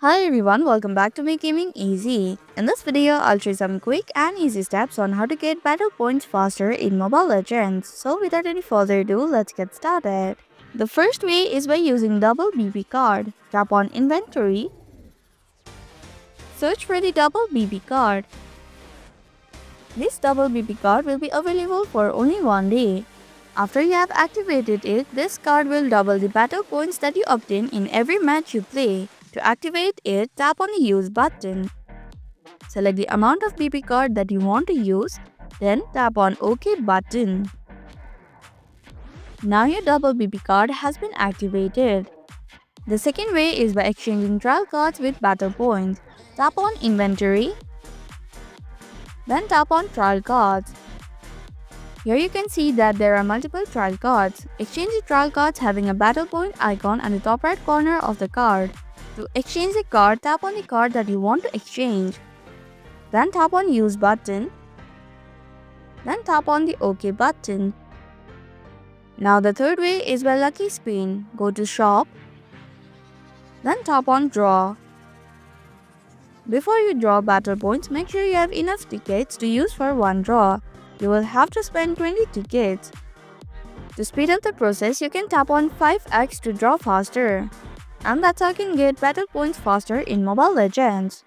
Hi everyone, welcome back to Make Gaming Easy. In this video, I'll show you some quick and easy steps on how to get battle points faster in Mobile Legends. So without any further ado, let's get started. The first way is by using double BB card. Tap on inventory, search for the double BB card. This double BB card will be available for only one day. After you have activated it, this card will double the battle points that you obtain in every match you play. To activate it, tap on the use button. Select the amount of BB card that you want to use, then tap on OK button. Now your double BB card has been activated. The second way is by exchanging trial cards with battle points. Tap on inventory, then tap on trial cards. Here you can see that there are multiple trial cards. Exchange the trial cards having a battle point icon at the top right corner of the card. To exchange the card, tap on the card that you want to exchange. Then tap on use button. Then tap on the OK button. Now the third way is by lucky spin. Go to shop. Then tap on draw. Before you draw battle points, make sure you have enough tickets to use for one draw. You will have to spend 20 tickets. To speed up the process, you can tap on 5x to draw faster. And that's how you can get battle points faster in Mobile Legends.